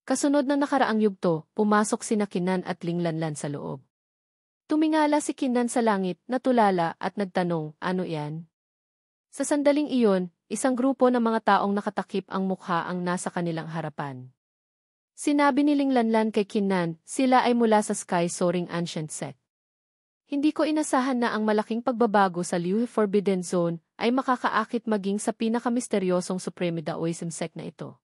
Kasunod ng nakaraang yugto, pumasok sina Kinnan at Linglanlan sa loob. Tumingala si Kinnan sa langit, natulala at nagtanong, ano yan? Sa sandaling iyon, isang grupo ng mga taong nakatakip ang mukha ang nasa kanilang harapan. Sinabi ni Linglanlan kay Kinnan, sila ay mula sa sky-soaring ancient sect. Hindi ko inasahan na ang malaking pagbabago sa Liu Forbidden Zone ay makakaakit maging sa pinakamisteryosong Supreme Daoism sect na ito.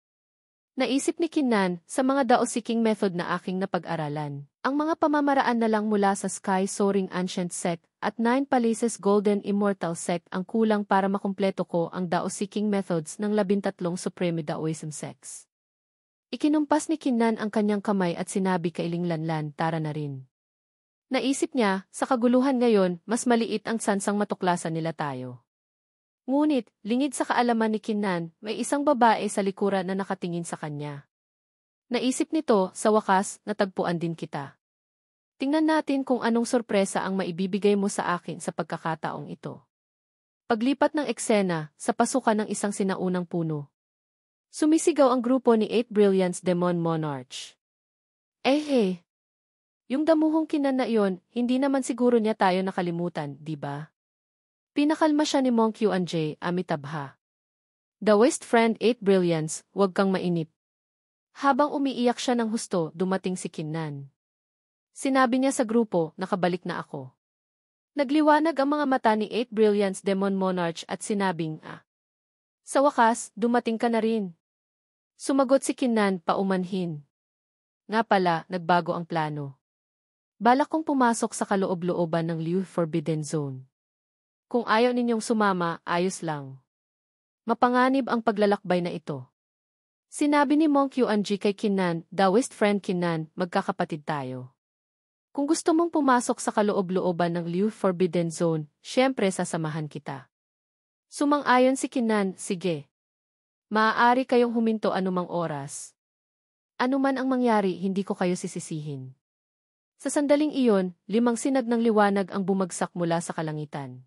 Naisip ni Kinnan sa mga Dao-seeking method na aking napag-aralan. Ang mga pamamaraan na lang mula sa Sky-Soaring Ancient Sect at 9 Palaces Golden Immortal Sect ang kulang para makumpleto ko ang Dao-seeking methods ng 13 Supreme Daoism sects. Ikinumpas ni Kinnan ang kanyang kamay at sinabi kay Linglanlan, tara na rin. Naisip niya, sa kaguluhan ngayon, mas maliit ang tsansang matuklasan nila tayo. Ngunit, lingid sa kaalaman ni Kinnan, may isang babae sa likuran na nakatingin sa kanya. Naisip nito, sa wakas, natagpuan din kita. Tingnan natin kung anong sorpresa ang maibibigay mo sa akin sa pagkakataong ito. Paglipat ng eksena, sa pasukan ng isang sinaunang puno. Sumisigaw ang grupo ni 8 Brilliance Demon Monarch. Hey! Yung damuhong Kinnan na iyon, hindi naman siguro niya tayo nakalimutan, di ba? Pinakalma siya ni Monk Yuan-J, Amitabha. The West Friend 8 Brilliance, huwag kang mainip. Habang umiiyak siya ng husto, dumating si Kinnan. Sinabi niya sa grupo, nakabalik na ako. Nagliwanag ang mga mata ni 8 Brilliance Demon Monarch at sinabing, sa wakas, dumating ka na rin. Sumagot si Kinnan, paumanhin. Nga pala, nagbago ang plano. Balak kong pumasok sa kaloob-looban ng Liu Forbidden Zone. Kung ayaw ninyong sumama, ayos lang. Mapanganib ang paglalakbay na ito. Sinabi ni Monk Yuan-J kay Kinnan, the West Friend Kinnan, magkakapatid tayo. Kung gusto mong pumasok sa kaloob-looban ng Liu Forbidden Zone, syempre sasamahan kita. Sumang-ayon si Kinnan, sige. Maaari kayong huminto anumang oras. Anuman ang mangyari, hindi ko kayo sisisihin. Sa sandaling iyon, 5 sinag ng liwanag ang bumagsak mula sa kalangitan.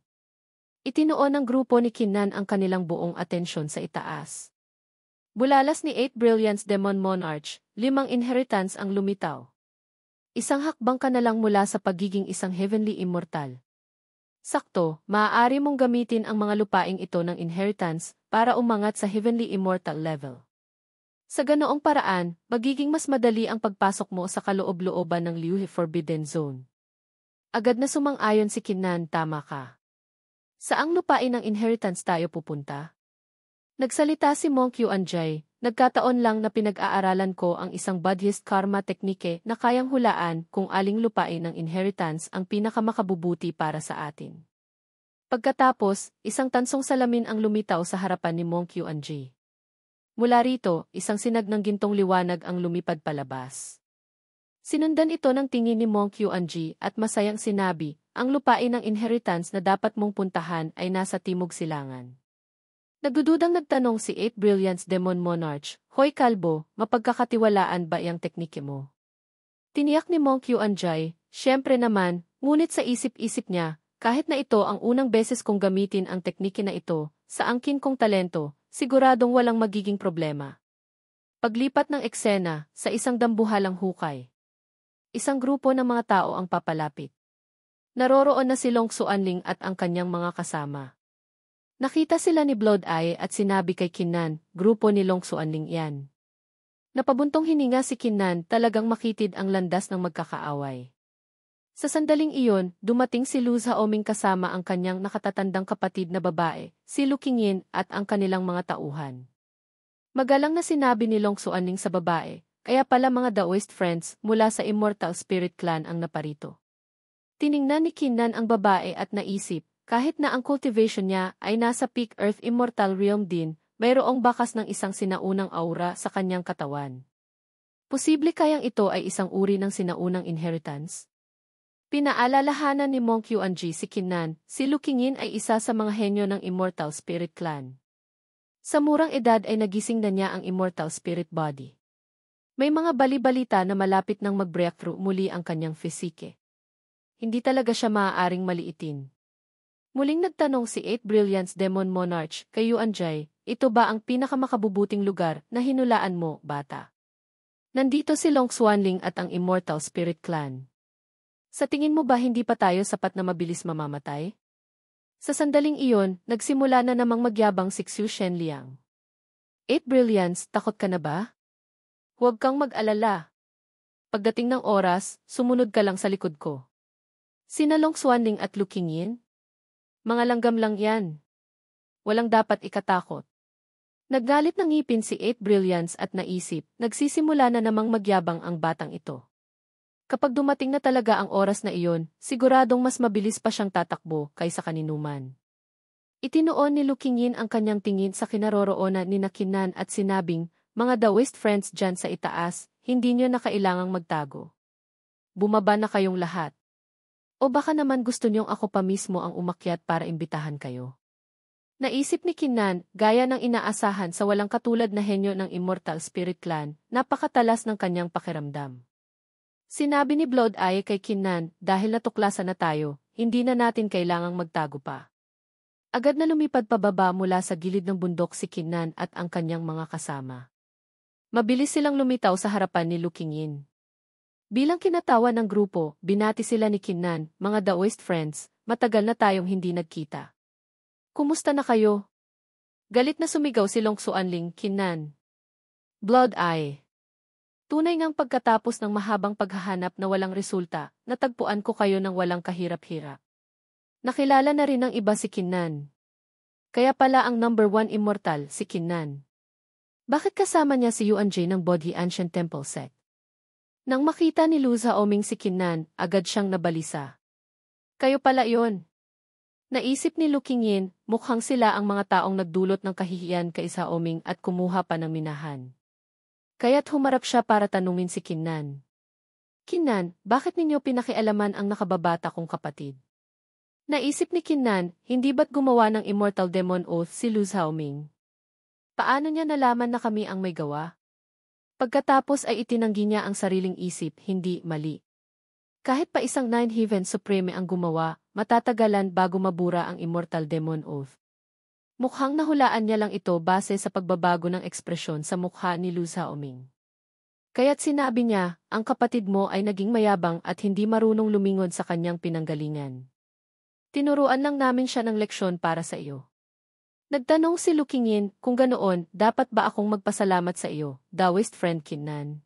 Itinuon ng grupo ni Kinnan ang kanilang buong atensyon sa itaas. Bulalas ni 8 Brilliance Demon Monarch, 5 inheritance ang lumitaw. Isang hakbang ka na lang mula sa pagiging isang heavenly immortal. Sakto, maaari mong gamitin ang mga lupaing ito ng inheritance para umangat sa heavenly immortal level. Sa ganoong paraan, magiging mas madali ang pagpasok mo sa kaloob-looban ng Liu Forbidden Zone. Agad na sumang-ayon si Kinnan, tama ka. Saang lupain ng inheritance tayo pupunta? Nagsalita si Monk Yuan-J, nagkataon lang na pinag-aaralan ko ang isang Buddhist karma teknike na kayang hulaan kung aling lupain ng inheritance ang pinakamakabubuti para sa atin. Pagkatapos, isang tansong salamin ang lumitaw sa harapan ni Monk Yuan-J. Mula rito, isang sinag ng gintong liwanag ang lumipad palabas. Sinundan ito ng tingin ni Monk Yuan-J at masayang sinabi, ang lupain ng inheritance na dapat mong puntahan ay nasa Timog Silangan. Nagdududang nagtanong si 8 Brilliance Demon Monarch, Hoy Kalbo, mapagkakatiwalaan ba iyang teknike mo? Tiniyak ni Monk Yuan-J, syempre naman, ngunit sa isip-isip niya, kahit na ito ang unang beses kong gamitin ang teknike na ito, sa angkin kong talento, siguradong walang magiging problema. Paglipat ng eksena, sa isang dambuhalang hukay. Isang grupo ng mga tao ang papalapit. Naroroon na si Long Xuanling at ang kanyang mga kasama. Nakita sila ni Blood Eye at sinabi kay Kinnan, grupo ni Long Xuanling yan. Napabuntong hininga si Kinnan, talagang makitid ang landas ng magkakaaway. Sa sandaling iyon, dumating si Lu Zaoming kasama ang kanyang nakatatandang kapatid na babae, si Lu Qingyin at ang kanilang mga tauhan. Magalang na sinabi ni Long Xuanling sa babae, kaya pala mga Daoist friends mula sa Immortal Spirit Clan ang naparito. Tiningnan ni Kinnan ang babae at naisip, kahit na ang cultivation niya ay nasa peak Earth Immortal Realm din, mayroong bakas ng isang sinaunang aura sa kanyang katawan. Posible kayang ito ay isang uri ng sinaunang inheritance? Pinaalalahanan ni Monk Yuan-J si Kinnan, si Lu Qingyin ay isa sa mga henyo ng Immortal Spirit Clan. Sa murang edad ay nagising na niya ang Immortal Spirit Body. May mga bali-balita na malapit nang mag-breakthrough muli ang kanyang fisike. Hindi talaga siya maaaring maliitin. Muling nagtanong si 8 Brilliance Demon Monarch kay Yuan-J, ito ba ang pinakamakabubuting lugar na hinulaan mo, bata? Nandito si Long Xuanling at ang Immortal Spirit Clan. Sa tingin mo ba hindi pa tayo sapat na mabilis mamamatay? Sa sandaling iyon, nagsimula na namang magyabang si Xiu Shenliang. 8 Brilliance, takot ka na ba? Huwag kang mag-alala. Pagdating ng oras, sumunod ka lang sa likod ko. Sina Long Xuanling at Lu Qingyin? Mga langgam lang yan. Walang dapat ikatakot. Naggalit ng ngipin si 8 Brilliance at naisip, nagsisimula na namang magyabang ang batang ito. Kapag dumating na talaga ang oras na iyon, siguradong mas mabilis pa siyang tatakbo kaysa kaninuman. Itinuon ni Lu Qingyin ang kanyang tingin sa kinaroroonan ni Qinnan at sinabing, mga Daoist friends dyan sa itaas, hindi nyo na kailangang magtago. Bumaba na kayong lahat. O baka naman gusto nyong ako pa mismo ang umakyat para imbitahan kayo. Naisip ni Qinnan, gaya ng inaasahan sa walang katulad na henyo ng Immortal Spirit Clan, napakatalas ng kanyang pakiramdam. Sinabi ni Blood Eye kay Qinnan, dahil natuklasan na tayo, hindi na natin kailangang magtago pa. Agad na lumipad pababa mula sa gilid ng bundok si Qinnan at ang kanyang mga kasama. Mabilis silang lumitaw sa harapan ni Lu Qingyin. Bilang kinatawa ng grupo, binati sila ni Qinnan, mga Daoist friends, matagal na tayong hindi nagkita. Kumusta na kayo? Galit na sumigaw si Long Xuanling, Qinnan. Blood Eye. Tunay ngang pagkatapos ng mahabang paghahanap na walang resulta, natagpuan ko kayo ng walang kahirap-hirap. Nakilala na rin ng iba si Qinnan. Kaya pala ang number 1 immortal si Qinnan. Bakit kasama niya si Yuan Jie ng Bodhi Ancient Temple Sect? Nang makita ni Lu Zaoming si Qinnan, agad siyang nabalisa. Kayo pala yon. Naisip ni Lu Qingyin, mukhang sila ang mga taong nagdulot ng kahihiyan kay Zaoming at kumuha pa ng minahan. Kaya't humarap siya para tanungin si Qinnan. Qinnan, bakit ninyo pinakialaman ang nakababata kong kapatid? Naisip ni Qinnan, hindi ba't gumawa ng Immortal Demon Oath si Lu Zaoming? Paano niya nalaman na kami ang may gawa? Pagkatapos ay itinanggi niya ang sariling isip, hindi mali. Kahit pa isang Nine Heaven Supreme ang gumawa, matatagalan bago mabura ang Immortal Demon Oath. Mukhang nahulaan niya lang ito base sa pagbabago ng ekspresyon sa mukha ni Lu Zaoming. Kaya't sinabi niya, ang kapatid mo ay naging mayabang at hindi marunong lumingon sa kanyang pinanggalingan. Tinuruan lang namin siya ng leksyon para sa iyo. Nagtanong si Lu Qingyin, kung ganoon, dapat ba akong magpasalamat sa iyo, Daoist friend Qinnan?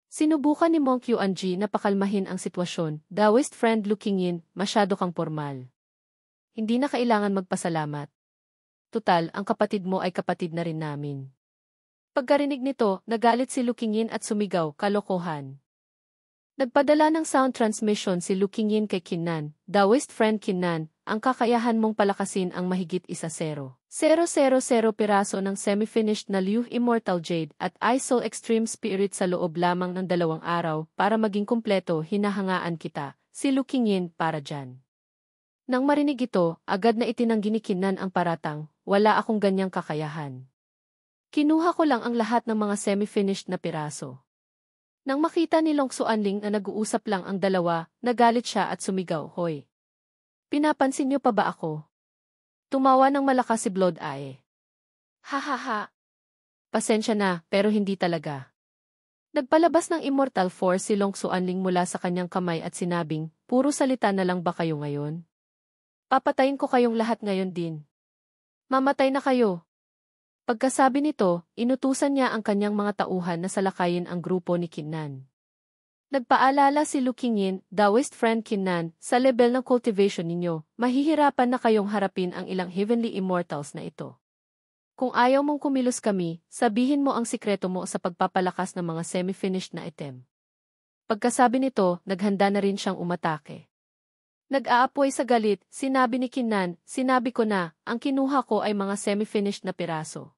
Sinubukan ni Monk Yuan Ji na pakalmahin ang sitwasyon, Daoist friend Lu Qingyin, masyado kang formal. Hindi na kailangan magpasalamat. Tutal, ang kapatid mo ay kapatid na rin namin. Pagkarinig nito, nagalit si Lu Qingyin at sumigaw, kalokohan. Nagpadala ng sound transmission si Lu Qingyin kay Qinnan, Daoist friend Qinnan, ang kakayahan mong palakasin ang mahigit 1-0. 000 piraso ng semi-finished na Liu Immortal Jade at iSoul Extreme Spirit sa loob lamang ng 2 araw para maging kumpleto hinahangaan kita, si Lu Qingyin para dyan. Nang marinig ito, agad na itinanggi ni Qinnan ang paratang, wala akong ganyang kakayahan. Kinuha ko lang ang lahat ng mga semi-finished na piraso. Nang makita ni Long Xuanling na nag-uusap lang ang dalawa, nagalit siya at sumigaw, hoy. Pinapansin niyo pa ba ako? Tumawa ng malakas si Blood Eye. Ha ha ha. Pasensya na, pero hindi talaga. Nagpalabas ng Immortal Force si Long Xuanling mula sa kanyang kamay at sinabing, puro salita na lang ba kayo ngayon? Papatayin ko kayong lahat ngayon din. Mamatay na kayo. Pagkasabi nito, inutusan niya ang kanyang mga tauhan na salakayin ang grupo ni Qinnan. Nagpaalala si Lu Qingyin, Daoist friend Qinnan, sa level ng cultivation ninyo, mahihirapan na kayong harapin ang ilang heavenly immortals na ito. Kung ayaw mong kumilos kami, sabihin mo ang sikreto mo sa pagpapalakas ng mga semi-finished na item. Pagkasabi nito, naghanda na rin siyang umatake. Nag-aapoy sa galit, sinabi ni Qinnan, sinabi ko na, ang kinuha ko ay mga semi-finished na piraso.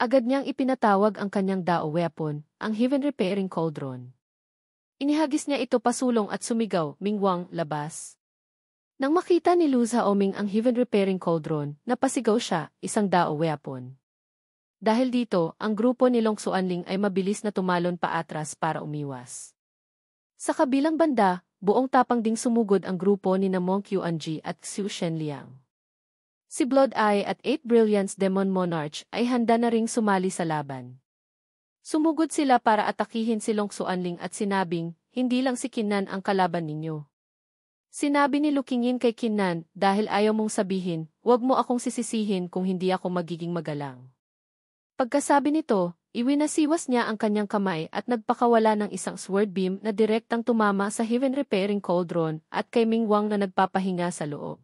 Agad niyang ipinatawag ang kanyang Dao weapon, ang Heaven Repairing Cauldron. Inihagis niya ito pasulong at sumigaw, Mingwang, labas. Nang makita ni Lu Zaoming ang Heaven Repairing Cauldron, napasigaw siya, isang Dao weapon. Dahil dito, ang grupo ni Long Xuanling ay mabilis na tumalon paatras para umiwas. Sa kabilang banda, buong tapang ding sumugod ang grupo ni na Monk Yuan Ji at Xiu Shenliang. Si Blood Eye at 8 Brilliance Demon Monarch ay handa na ring sumali sa laban. Sumugod sila para atakihin si Long Xuanling at sinabing, hindi lang si Kinnan ang kalaban ninyo. Sinabi ni Lukingin kay Kinnan, dahil ayaw mong sabihin, huwag mo akong sisisihin kung hindi ako magiging magalang. Pagkasabi nito, iwinasiwas niya ang kanyang kamay at nagpakawala ng isang sword beam na direktang tumama sa Heaven Repairing Cauldron at kay Ming Wang na nagpapahinga sa loob.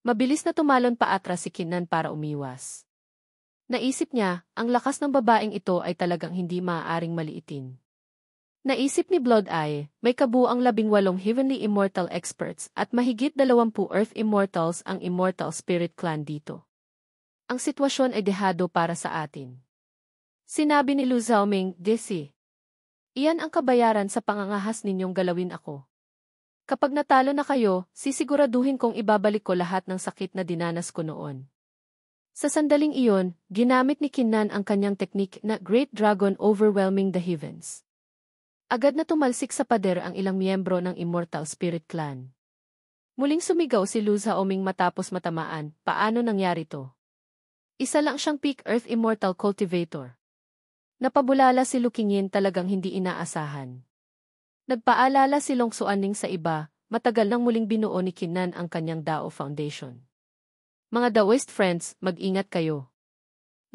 Mabilis na tumalon paatras si Kinnan para umiwas. Naisip niya, ang lakas ng babaeng ito ay talagang hindi maaaring maliitin. Naisip ni Blood Eye, may kabuang 18 Heavenly Immortal Experts at mahigit 20 Earth Immortals ang Immortal Spirit Clan dito. Ang sitwasyon ay dehado para sa atin. Sinabi ni Lu Xiaoming, Desi. Iyan ang kabayaran sa pangangahas ninyong galawin ako. Kapag natalo na kayo, sisiguraduhin kong ibabalik ko lahat ng sakit na dinanas ko noon. Sa sandaling iyon, ginamit ni Kinnan ang kanyang teknik na Great Dragon Overwhelming the Heavens. Agad na tumalsik sa pader ang ilang miyembro ng Immortal Spirit Clan. Muling sumigaw si Lu Xiaoming matapos matamaan, paano nangyari to? Isa lang siyang Peak Earth Immortal Cultivator. Napabulala si Lukingin talagang hindi inaasahan. Nagpaalala si Long Xuanling sa iba, matagal nang muling binuo ni Kinnan ang kanyang Dao Foundation. Mga Daoist friends, mag-ingat kayo.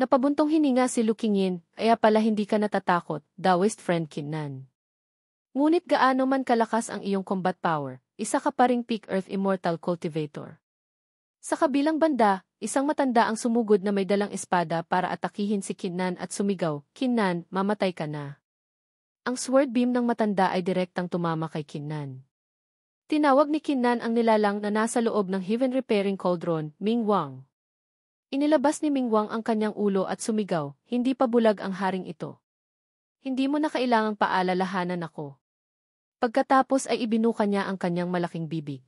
Napabuntong hininga si Lukingin, kaya pala hindi ka natatakot, Daoist friend Kinnan. Ngunit gaano man kalakas ang iyong combat power, isa ka pa ring Peak Earth Immortal Cultivator. Sa kabilang banda, isang matanda ang sumugod na may dalang espada para atakihin si Kinnan at sumigaw, Kinnan, mamatay ka na. Ang sword beam ng matanda ay direktang tumama kay Kinnan. Tinawag ni Kinnan ang nilalang na nasa loob ng Heaven Repairing Cauldron, Ming Wang. Inilabas ni Ming Wang ang kanyang ulo at sumigaw, hindi pa bulag ang haring ito. Hindi mo na kailangang paalalahanan ako. Pagkatapos ay ibinuka niya ang kanyang malaking bibig.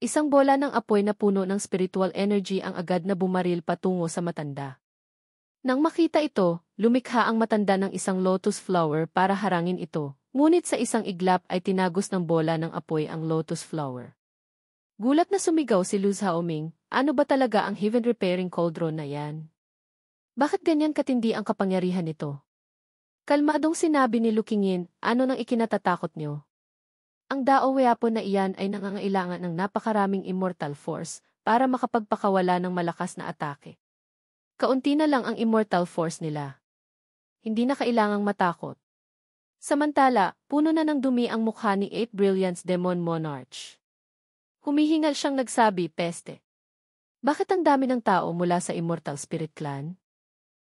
Isang bola ng apoy na puno ng spiritual energy ang agad na bumaril patungo sa matanda. Nang makita ito, lumikha ang matanda ng isang lotus flower para harangin ito, ngunit sa isang iglap ay tinagos ng bola ng apoy ang lotus flower. Gulat na sumigaw si Lu Xiaoming, ano ba talaga ang Heaven Repairing Cauldron na yan? Bakit ganyan katindi ang kapangyarihan nito? Kalmadong sinabi ni Lukingin, ano nang ikinatatakot niyo? Ang Dao Weapon na iyan ay nangangailangan ng napakaraming immortal force para makapagpakawala ng malakas na atake. Kaunti na lang ang immortal force nila. Hindi na kailangang matakot. Samantala, puno na ng dumi ang mukha ni Eight Brilliance Demon Monarch. Humihingal siyang nagsabi, peste. Bakit ang dami ng tao mula sa Immortal Spirit Clan?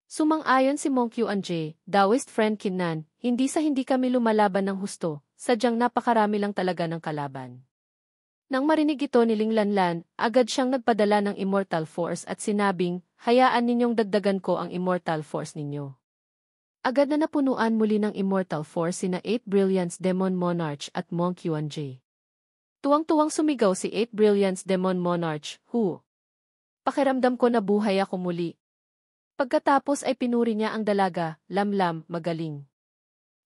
Sumang-ayon si Mong Qianjie, Daoist friend Kinnan, hindi kami lumalaban ng husto, sadyang napakarami lang talaga ng kalaban. Nang marinig ito ni Ling Lanlan, agad siyang nagpadala ng Immortal Force at sinabing, hayaan ninyong dagdagan ko ang Immortal Force ninyo. Agad na napunuan muli ng Immortal Force sina Eight Brilliance Demon Monarch at Mong Qianjie. Tuwang-tuwang sumigaw si Eight Brilliance Demon Monarch, Hu! Pakiramdam ko na buhay ako muli. Pagkatapos ay pinuri niya ang dalaga, lamlam, magaling.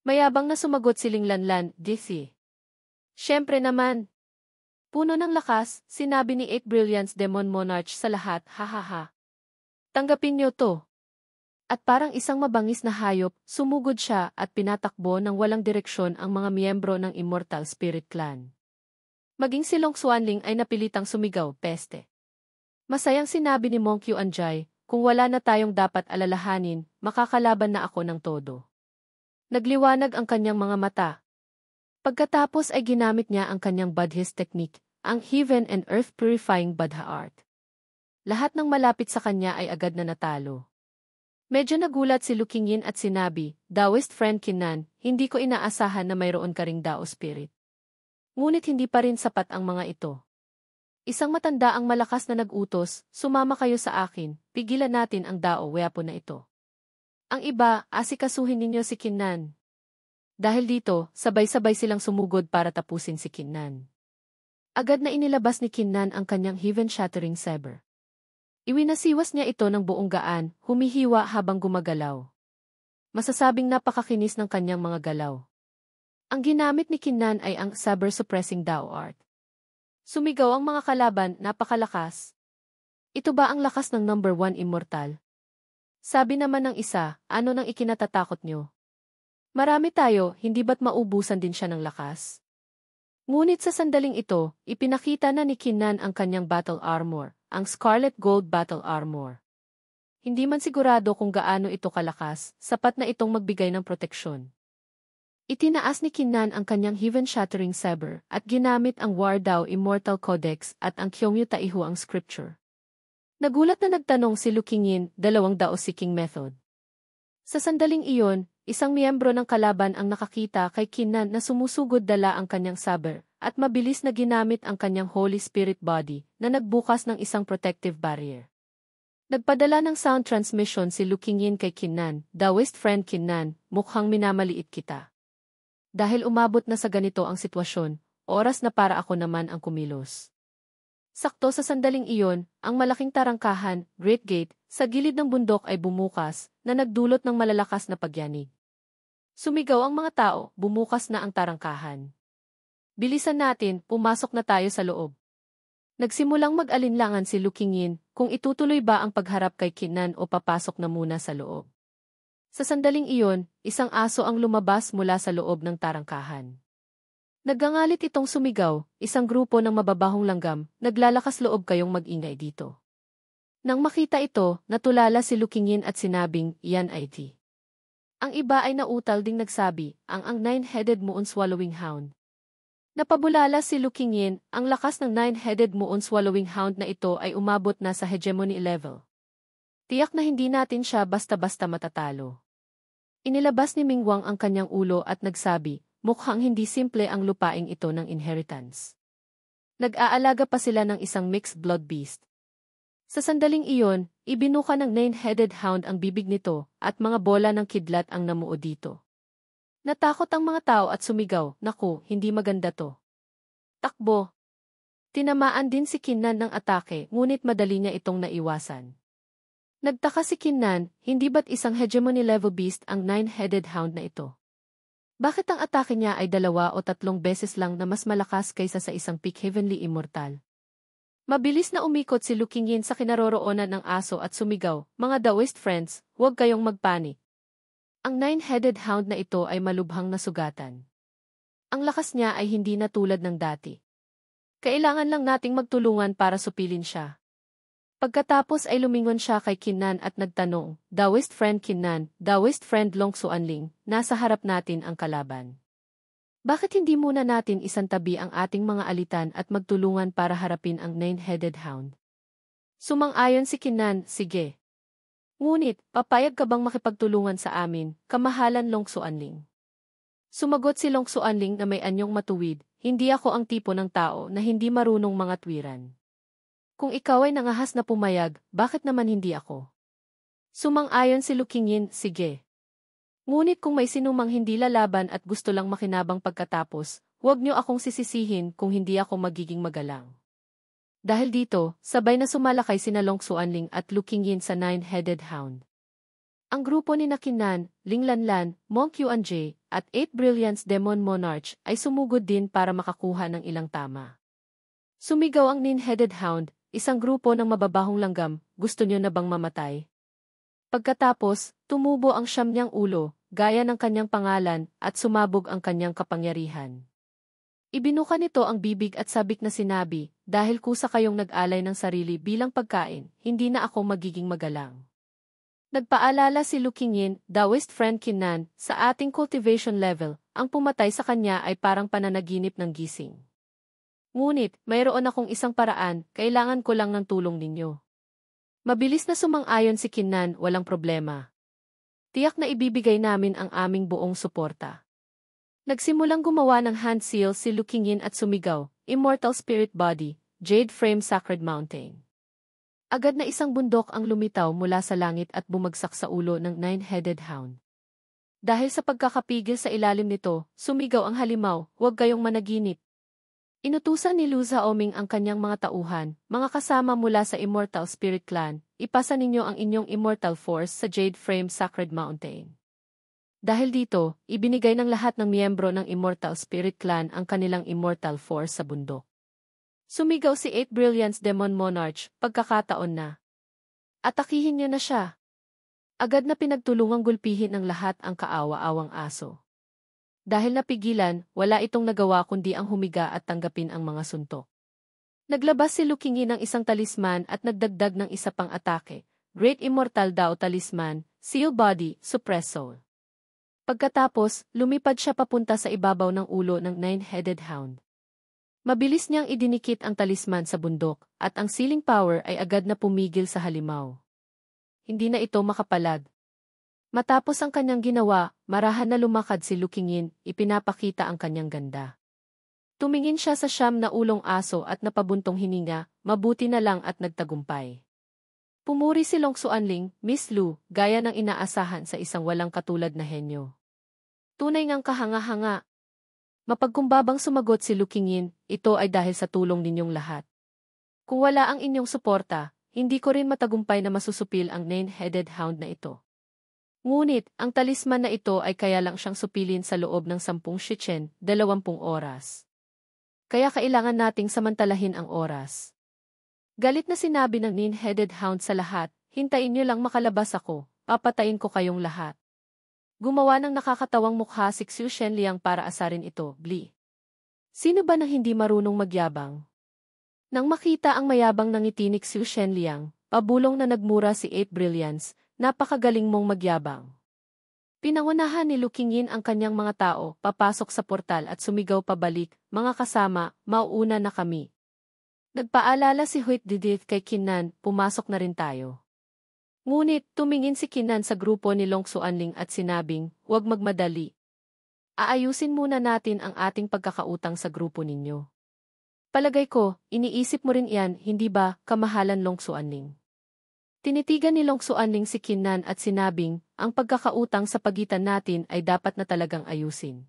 Mayabang na sumagot si Ling Lanlan, DC. Siyempre naman. Puno ng lakas, sinabi ni Eight Brilliance Demon Monarch sa lahat, hahaha. Tanggapin niyo to. At parang isang mabangis na hayop, sumugod siya at pinatakbo ng walang direksyon ang mga miyembro ng Immortal Spirit Clan. Maging si Long Xuanling ay napilitang sumigaw, peste. Masayang sinabi ni Mong Qianjie, kung wala na tayong dapat alalahanin, makakalaban na ako ng todo. Nagliwanag ang kanyang mga mata. Pagkatapos ay ginamit niya ang kanyang Buddhist technique, ang Heaven and Earth Purifying Buddha Art. Lahat ng malapit sa kanya ay agad na natalo. Medyo nagulat si Lukingin at sinabi, Daoist friend Kinnan, hindi ko inaasahan na mayroon ka ring Dao Spirit. Ngunit hindi pa rin sapat ang mga ito. Isang matanda ang malakas na nag-utos, sumama kayo sa akin, pigilan natin ang Dao Weapon na ito. Ang iba, asikasuhin ninyo si Kinnan. Dahil dito, sabay-sabay silang sumugod para tapusin si Kinnan. Agad na inilabas ni Kinnan ang kanyang heaven-shattering saber. Iwinasiwas niya ito ng buong gaan, humihiwa habang gumagalaw. Masasabing napakakinis ng kanyang mga galaw. Ang ginamit ni Kinnan ay ang saber-suppressing Dao Art. Sumigaw ang mga kalaban, napakalakas. Ito ba ang lakas ng number 1 immortal? Sabi naman ng isa, ano nang ikinatatakot nyo? Marami tayo, hindi ba't maubusan din siya ng lakas? Ngunit sa sandaling ito, ipinakita na ni Keenan ang kanyang battle armor, ang Scarlet Gold Battle Armor. Hindi man sigurado kung gaano ito kalakas, sapat na itong magbigay ng proteksyon. Itinaas ni Keenan ang kanyang heaven-shattering saber at ginamit ang War Dao Immortal Codex at ang Kyongyu Taihu ang scripture. Nagulat na nagtanong si Lu Qingyin, 2 Dao Seeking Method. Sa sandaling iyon, isang miyembro ng kalaban ang nakakita kay Keenan na sumusugod dala ang kanyang saber at mabilis na ginamit ang kanyang Holy Spirit Body na nagbukas ng isang protective barrier. Nagpadala ng sound transmission si Lu Qingyin kay Keenan, Daoist friend Keenan, mukhang minamaliit kita. Dahil umabot na sa ganito ang sitwasyon, oras na para ako naman ang kumilos. Sakto sa sandaling iyon, ang malaking tarangkahan, Great Gate, sa gilid ng bundok ay bumukas, na nagdulot ng malalakas na pagyanig. Sumigaw ang mga tao, bumukas na ang tarangkahan. Bilisan natin, pumasok na tayo sa loob. Nagsimulang mag-alinlangan si Lu Qingyin kung itutuloy ba ang pagharap kay Keenan o papasok na muna sa loob. Sa sandaling iyon, isang aso ang lumabas mula sa loob ng tarangkahan. Nagangalit itong sumigaw, isang grupo ng mababahong langgam, naglalakas loob kayong mag-ingay dito. Nang makita ito, natulala si Lu Qingyin at sinabing, iyan ay ti. Ang iba ay nautal ding nagsabi, ang nine-headed moon swallowing hound. Napabulala si Lu Qingyin, ang lakas ng nine-headed moon swallowing hound na ito ay umabot na sa hegemony level. Tiyak na hindi natin siya basta-basta matatalo. Inilabas ni Mingwang ang kanyang ulo at nagsabi, mukhang hindi simple ang lupaing ito ng inheritance. Nag-aalaga pa sila ng isang mixed blood beast. Sa sandaling iyon, ibinuka ng nine-headed hound ang bibig nito at mga bola ng kidlat ang namuo dito. Natakot ang mga tao at sumigaw, naku, hindi maganda to. Takbo! Tinamaan din si Keenan ng atake ngunit madali niya itong naiwasan. Nagtaka si Keenan, hindi ba't isang hegemony level beast ang nine-headed hound na ito? Bakit ang atake niya ay 2 o 3 beses lang na mas malakas kaysa sa isang peak heavenly immortal? Mabilis na umikot si Lu Qingyin sa kinaroroonan ng aso at sumigaw, mga Daoist friends, huwag kayong magpanik. Ang nine-headed hound na ito ay malubhang nasugatan. Ang lakas niya ay hindi na tulad ng dati. Kailangan lang nating magtulungan para supilin siya. Pagkatapos ay lumingon siya kay Keenan at nagtanong, Daoist friend Keenan, Daoist friend Long Xuanling, nasa harap natin ang kalaban. Bakit hindi muna natin isantabi ang ating mga alitan at magtulungan para harapin ang nine-headed hound? Sumang-ayon si Keenan, sige. Ngunit, papayag ka bang makipagtulungan sa amin, kamahalan Long Xuanling? Sumagot si Long Xuanling na may anyong matuwid, hindi ako ang tipo ng tao na hindi marunong mga tuwiran. Kung ikaw ay nangahas na pumayag, bakit naman hindi ako? Sumang-ayon si Lu Qingyin, sige. Ngunit kung may sinumang hindi lalaban at gusto lang makinabang pagkatapos, huwag niyo akong sisisihin kung hindi ako magiging magalang. Dahil dito, sabay na sumalakay sina Long Xuanling at Lu Qingyin sa nine-headed hound. Ang grupo ni Keenan, Ling Lanlan, Monk Yuanjie, at 8 Brilliance Demon Monarch ay sumugod din para makakuha ng ilang tama. Sumigaw ang nine-headed hound, isang grupo ng mababahong langgam, gusto niyo na bang mamatay? Pagkatapos, tumubo ang siyam niyang ulo, gaya ng kanyang pangalan, at sumabog ang kanyang kapangyarihan. Ibinuka nito ang bibig at sabik na sinabi, dahil kusa kayong nag-alay ng sarili bilang pagkain, hindi na ako magiging magalang. Nagpaalala si Lu Qingyin, Daoist friend Keenan, sa ating cultivation level, ang pumatay sa kanya ay parang pananaginip ng gising. Ngunit, mayroon akong isang paraan, kailangan ko lang ng tulong ninyo. Mabilis na sumang-ayon si Keenan, walang problema. Tiyak na ibibigay namin ang aming buong suporta. Nagsimulang gumawa ng hand seal si Lu Qingyin at sumigaw, Immortal Spirit Body, Jade Frame Sacred Mountain. Agad na isang bundok ang lumitaw mula sa langit at bumagsak sa ulo ng nine-headed hound. Dahil sa pagkakapigil sa ilalim nito, sumigaw ang halimaw, huwag kayong managinip. Inutusan ni Lu Zaoming ang kanyang mga tauhan, mga kasama mula sa Immortal Spirit Clan, ipasa ninyo ang inyong Immortal Force sa Jade Frame Sacred Mountain. Dahil dito, ibinigay ng lahat ng miyembro ng Immortal Spirit Clan ang kanilang Immortal Force sa bundok. Sumigaw si 8 Brilliance Demon Monarch, pagkakataon na. Atakihin niyo na siya. Agad na pinagtulungang gulpihin ng lahat ang kaawa-awang aso. Dahil napigilan, wala itong nagawa kundi ang humiga at tanggapin ang mga suntok. Naglabas si Lukingi ng isang talisman at nagdagdag ng isa pang atake. Great Immortal Dao Talisman, Seal Body, Suppress Soul. Pagkatapos, lumipad siya papunta sa ibabaw ng ulo ng Nine-Headed Hound. Mabilis niyang idinikit ang talisman sa bundok, at ang sealing power ay agad na pumigil sa halimaw. Hindi na ito makapalag. Matapos ang kanyang ginawa, marahan na lumakad si Lukingin, ipinapakita ang kanyang ganda. Tumingin siya sa siyam na ulong aso at napabuntong hininga, mabuti na lang at nagtagumpay. Pumuri si Long Xuanling, Miss Lu, gaya ng inaasahan sa isang walang katulad na henyo. Tunay ngang kahanga-hanga. Mapagkumbabang sumagot si Lukingin, ito ay dahil sa tulong ninyong lahat. Kung wala ang inyong suporta, hindi ko rin matagumpay na masusupil ang Nine-Headed Hound na ito. Ngunit, ang talisman na ito ay kaya lang siyang supilin sa loob ng 10 shichen, 20 oras. Kaya kailangan nating samantalahin ang oras. Galit na sinabi ng Nine-Headed Hound sa lahat, hintayin niyo lang makalabas ako, papatayin ko kayong lahat. Gumawa ng nakakatawang mukha si Xiu Shenliang para asarin ito, Bli. Sino ba nang hindi marunong magyabang? Nang makita ang mayabang ng ngiti ni Xiu Shenliang, pabulong na nagmura si Eight Brilliance, napakagaling mong magyabang. Pinangunahan ni Lukingin ang kanyang mga tao, papasok sa portal at sumigaw pabalik, mga kasama, mauuna na kami. Nagpaalala si Huit Didit kay Kinnan, pumasok na rin tayo. Ngunit, tumingin si Kinnan sa grupo ni Long Xuanling at sinabing, huwag magmadali. Aayusin muna natin ang ating pagkakautang sa grupo ninyo. Palagay ko, iniisip mo rin iyan, hindi ba, kamahalan Long Xuanling? Tinitigan ni Long Xuanling si Kinnan at sinabing, ang pagkakautang sa pagitan natin ay dapat na talagang ayusin.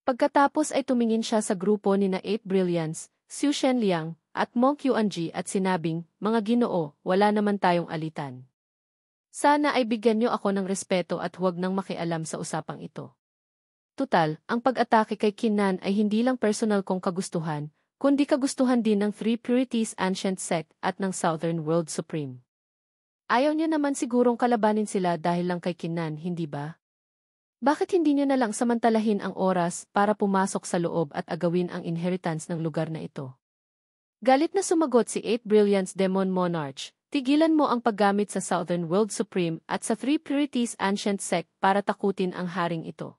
Pagkatapos ay tumingin siya sa grupo ni na Eight Brilliance, Xiu Shenliang, at Monk Yuanji at sinabing, mga Ginoo, wala naman tayong alitan. Sana ay bigyan niyo ako ng respeto at huwag nang makialam sa usapang ito. Tutal, ang pag-atake kay Kinnan ay hindi lang personal kong kagustuhan, kundi kagustuhan din ng Three Purities Ancient Sect at ng Southern World Supreme. Ayaw niyo naman sigurong kalabanin sila dahil lang kay Kinnan, hindi ba? Bakit hindi niyo na lang samantalahin ang oras para pumasok sa loob at agawin ang inheritance ng lugar na ito? Galit na sumagot si Eight Brilliance Demon Monarch, tigilan mo ang paggamit sa Southern World Supreme at sa Three Purities Ancient Sect para takutin ang haring ito.